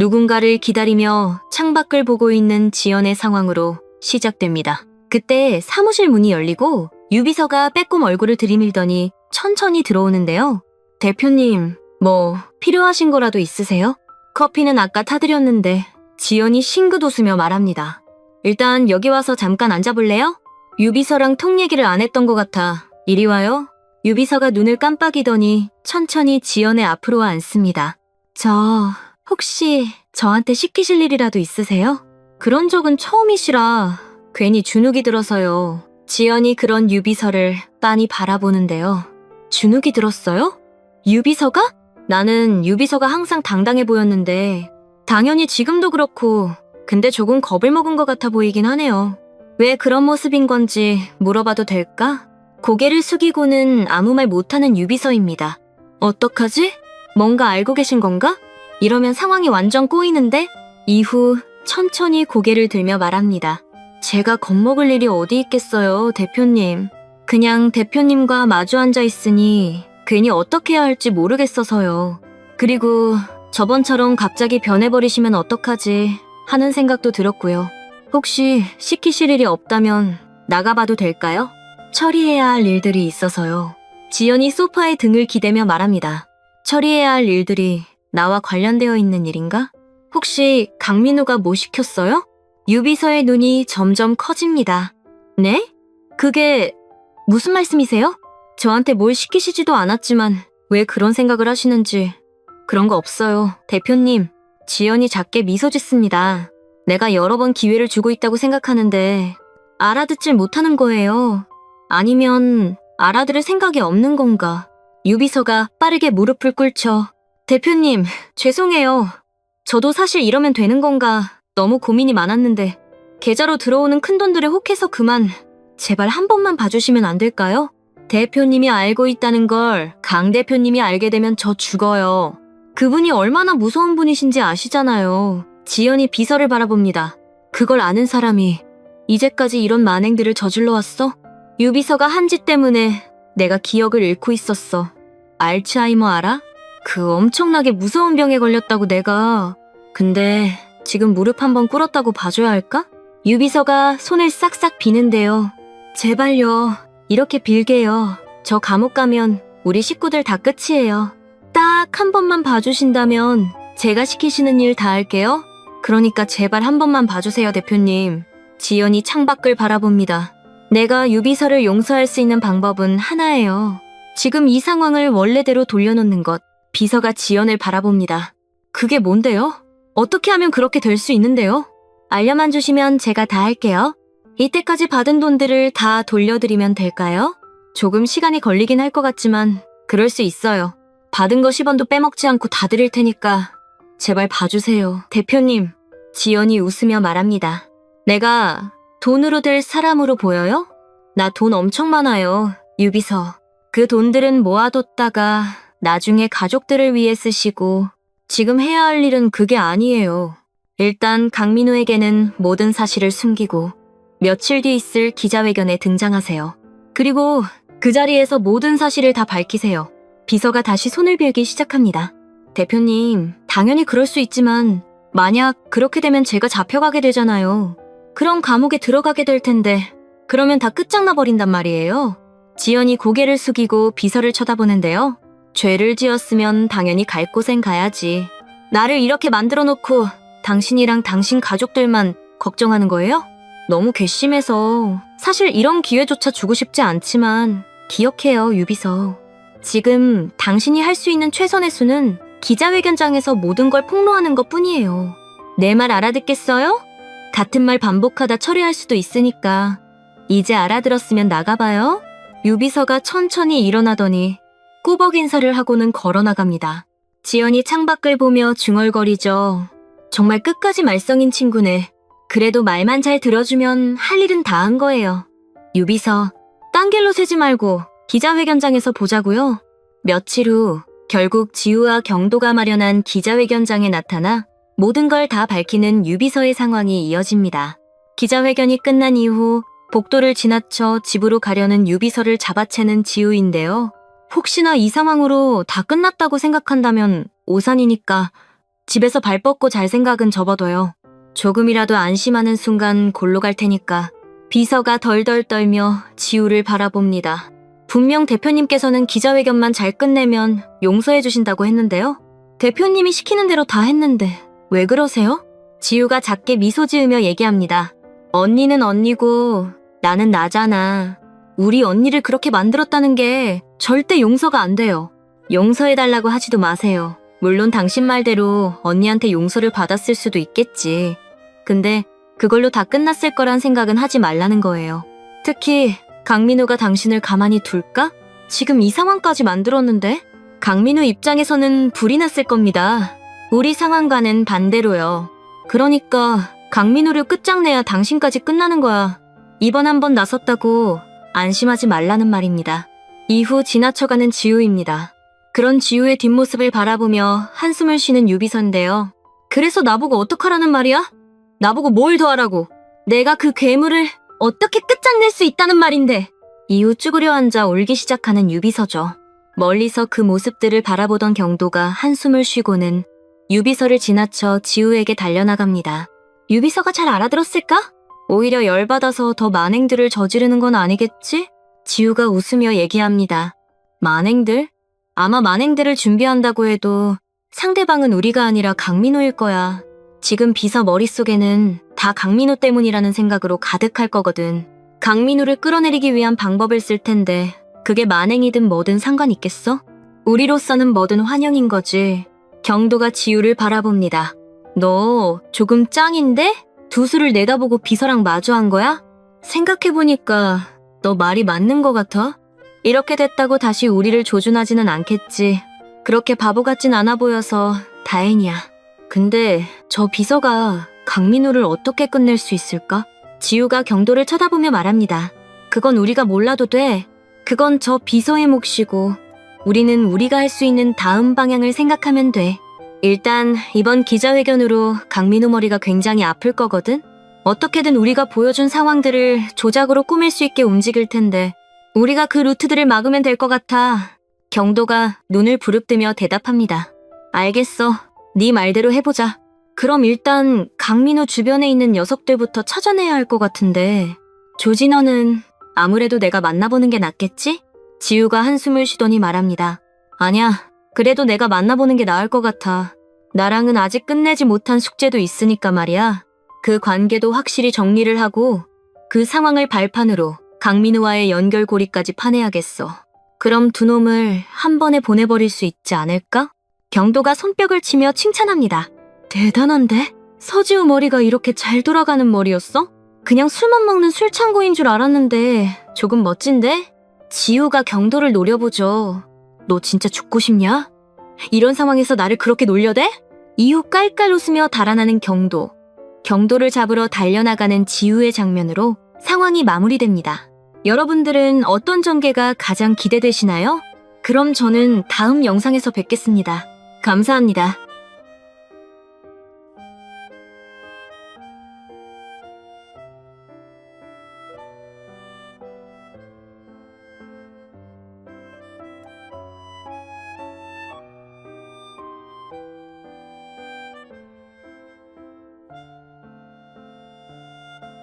누군가를 기다리며 창밖을 보고 있는 지연의 상황으로 시작됩니다. 그때 사무실 문이 열리고 유비서가 빼꼼 얼굴을 들이밀더니 천천히 들어오는데요. 대표님, 뭐 필요하신 거라도 있으세요? 커피는 아까 타드렸는데 지연이 싱긋 웃으며 말합니다. 일단 여기 와서 잠깐 앉아볼래요? 유비서랑 통 얘기를 안 했던 것 같아. 이리 와요. 유비서가 눈을 깜빡이더니 천천히 지연의 앞으로 앉습니다. 저 혹시 저한테 시키실 일이라도 있으세요? 그런 적은 처음이시라 괜히 주눅이 들어서요. 지연이 그런 유비서를 빤히 바라보는데요. 주눅이 들었어요? 유비서가? 나는 유비서가 항상 당당해 보였는데 당연히 지금도 그렇고 근데 조금 겁을 먹은 것 같아 보이긴 하네요. 왜 그런 모습인 건지 물어봐도 될까? 고개를 숙이고는 아무 말 못하는 유비서입니다. 어떡하지? 뭔가 알고 계신 건가? 이러면 상황이 완전 꼬이는데? 이후 천천히 고개를 들며 말합니다. 제가 겁먹을 일이 어디 있겠어요, 대표님. 그냥 대표님과 마주 앉아 있으니 괜히 어떻게 해야 할지 모르겠어서요. 그리고 저번처럼 갑자기 변해버리시면 어떡하지 하는 생각도 들었고요. 혹시 시키실 일이 없다면 나가봐도 될까요? 처리해야 할 일들이 있어서요. 지연이 소파에 등을 기대며 말합니다. 처리해야 할 일들이 나와 관련되어 있는 일인가? 혹시 강민우가 뭐 시켰어요? 유비서의 눈이 점점 커집니다. 네? 그게 무슨 말씀이세요? 저한테 뭘 시키시지도 않았지만 왜 그런 생각을 하시는지. 그런 거 없어요, 대표님. 지연이 작게 미소 짓습니다. 내가 여러 번 기회를 주고 있다고 생각하는데 알아듣질 못하는 거예요. 아니면 알아들을 생각이 없는 건가? 유비서가 빠르게 무릎을 꿇쳐 대표님, 죄송해요. 저도 사실 이러면 되는 건가 너무 고민이 많았는데 계좌로 들어오는 큰돈들에 혹해서 그만. 제발 한 번만 봐주시면 안 될까요? 대표님이 알고 있다는 걸 강 대표님이 알게 되면 저 죽어요. 그분이 얼마나 무서운 분이신지 아시잖아요. 지연이 비서를 바라봅니다. 그걸 아는 사람이 이제까지 이런 만행들을 저질러 왔어? 유비서가 한 짓 때문에 내가 기억을 잃고 있었어. 알츠하이머 알아? 그 엄청나게 무서운 병에 걸렸다고 내가. 근데 지금 무릎 한번 꿇었다고 봐줘야 할까? 유비서가 손을 싹싹 비는데요. 제발요. 이렇게 빌게요. 저 감옥 가면 우리 식구들 다 끝이에요. 딱 한 번만 봐주신다면 제가 시키시는 일 다 할게요. 그러니까 제발 한 번만 봐주세요, 대표님. 지연이 창밖을 바라봅니다. 내가 유비서를 용서할 수 있는 방법은 하나예요. 지금 이 상황을 원래대로 돌려놓는 것. 비서가 지연을 바라봅니다. 그게 뭔데요? 어떻게 하면 그렇게 될 수 있는데요? 알려만 주시면 제가 다 할게요. 이때까지 받은 돈들을 다 돌려드리면 될까요? 조금 시간이 걸리긴 할 것 같지만 그럴 수 있어요. 받은 거 10원도 빼먹지 않고 다 드릴 테니까 제발 봐주세요, 대표님. 지연이 웃으며 말합니다. 내가 돈으로 될 사람으로 보여요? 나 돈 엄청 많아요, 유비서. 그 돈들은 모아뒀다가 나중에 가족들을 위해 쓰시고 지금 해야 할 일은 그게 아니에요. 일단 강민우에게는 모든 사실을 숨기고 며칠 뒤 있을 기자회견에 등장하세요. 그리고 그 자리에서 모든 사실을 다 밝히세요. 비서가 다시 손을 빌기 시작합니다. 대표님, 당연히 그럴 수 있지만 만약 그렇게 되면 제가 잡혀가게 되잖아요. 그럼 감옥에 들어가게 될 텐데 그러면 다 끝장나 버린단 말이에요. 지연이 고개를 숙이고 비서를 쳐다보는데요. 죄를 지었으면 당연히 갈 곳엔 가야지. 나를 이렇게 만들어 놓고 당신이랑 당신 가족들만 걱정하는 거예요? 너무 괘씸해서. 사실 이런 기회조차 주고 싶지 않지만 기억해요, 유비서. 지금 당신이 할 수 있는 최선의 수는 기자회견장에서 모든 걸 폭로하는 것 뿐이에요. 내 말 알아듣겠어요? 같은 말 반복하다 처리할 수도 있으니까 이제 알아들었으면 나가봐요. 유비서가 천천히 일어나더니 꾸벅 인사를 하고는 걸어나갑니다. 지연이 창밖을 보며 중얼거리죠. 정말 끝까지 말썽인 친구네. 그래도 말만 잘 들어주면 할 일은 다 한 거예요. 유비서, 딴 길로 새지 말고 기자회견장에서 보자고요. 며칠 후 결국 지우와 경도가 마련한 기자회견장에 나타나 모든 걸 다 밝히는 유비서의 상황이 이어집니다. 기자회견이 끝난 이후 복도를 지나쳐 집으로 가려는 유비서를 잡아채는 지우인데요. 혹시나 이 상황으로 다 끝났다고 생각한다면 오산이니까 집에서 발 뻗고 잘 생각은 접어둬요. 조금이라도 안심하는 순간 골로 갈 테니까. 비서가 덜덜 떨며 지우를 바라봅니다. 분명 대표님께서는 기자회견만 잘 끝내면 용서해 주신다고 했는데요. 대표님이 시키는 대로 다 했는데 왜 그러세요? 지우가 작게 미소 지으며 얘기합니다. 언니는 언니고 나는 나잖아. 우리 언니를 그렇게 만들었다는 게 절대 용서가 안 돼요. 용서해달라고 하지도 마세요. 물론 당신 말대로 언니한테 용서를 받았을 수도 있겠지. 근데 그걸로 다 끝났을 거란 생각은 하지 말라는 거예요. 특히 강민우가 당신을 가만히 둘까? 지금 이 상황까지 만들었는데? 강민우 입장에서는 불이 났을 겁니다. 우리 상황과는 반대로요. 그러니까 강민우를 끝장내야 당신까지 끝나는 거야. 이번 한 번 나섰다고 안심하지 말라는 말입니다. 이후 지나쳐가는 지우입니다. 그런 지우의 뒷모습을 바라보며 한숨을 쉬는 유비서인데요. 그래서 나보고 어떡하라는 말이야? 나보고 뭘 더 하라고? 내가 그 괴물을 어떻게 끝장낼 수 있다는 말인데. 이후 쭈그려 앉아 울기 시작하는 유비서죠. 멀리서 그 모습들을 바라보던 경도가 한숨을 쉬고는 유비서를 지나쳐 지우에게 달려나갑니다. 유비서가 잘 알아들었을까? 오히려 열받아서 더 만행들을 저지르는 건 아니겠지? 지우가 웃으며 얘기합니다. 만행들? 아마 만행들을 준비한다고 해도 상대방은 우리가 아니라 강민호일 거야. 지금 비서 머릿속에는 다 강민호 때문이라는 생각으로 가득할 거거든. 강민호를 끌어내리기 위한 방법을 쓸 텐데 그게 만행이든 뭐든 상관 있겠어? 우리로서는 뭐든 환영인 거지. 경도가 지우를 바라봅니다. 너 조금 짱인데? 두 수를 내다보고 비서랑 마주한 거야? 생각해보니까 너 말이 맞는 거 같아. 이렇게 됐다고 다시 우리를 조준하지는 않겠지. 그렇게 바보 같진 않아 보여서 다행이야. 근데 저 비서가 강민우를 어떻게 끝낼 수 있을까? 지우가 경도를 쳐다보며 말합니다. 그건 우리가 몰라도 돼. 그건 저 비서의 몫이고 우리는 우리가 할 수 있는 다음 방향을 생각하면 돼. 일단 이번 기자회견으로 강민우 머리가 굉장히 아플 거거든? 어떻게든 우리가 보여준 상황들을 조작으로 꾸밀 수 있게 움직일 텐데 우리가 그 루트들을 막으면 될 것 같아. 경도가 눈을 부릅뜨며 대답합니다. 알겠어. 네 말대로 해보자. 그럼 일단 강민우 주변에 있는 녀석들부터 찾아내야 할 것 같은데 조진원은 아무래도 내가 만나보는 게 낫겠지? 지우가 한숨을 쉬더니 말합니다. 아냐, 그래도 내가 만나보는 게 나을 것 같아. 나랑은 아직 끝내지 못한 숙제도 있으니까 말이야. 그 관계도 확실히 정리를 하고 그 상황을 발판으로 강민우와의 연결고리까지 파내야겠어. 그럼 두 놈을 한 번에 보내버릴 수 있지 않을까? 경도가 손뼉을 치며 칭찬합니다. 대단한데? 서지우 머리가 이렇게 잘 돌아가는 머리였어? 그냥 술만 먹는 술창고인 줄 알았는데 조금 멋진데? 지우가 경도를 노려보죠. 너 진짜 죽고 싶냐? 이런 상황에서 나를 그렇게 놀려대? 이후 깔깔 웃으며 달아나는 경도. 경도를 잡으러 달려나가는 지우의 장면으로 상황이 마무리됩니다. 여러분들은 어떤 전개가 가장 기대되시나요? 그럼 저는 다음 영상에서 뵙겠습니다. 감사합니다.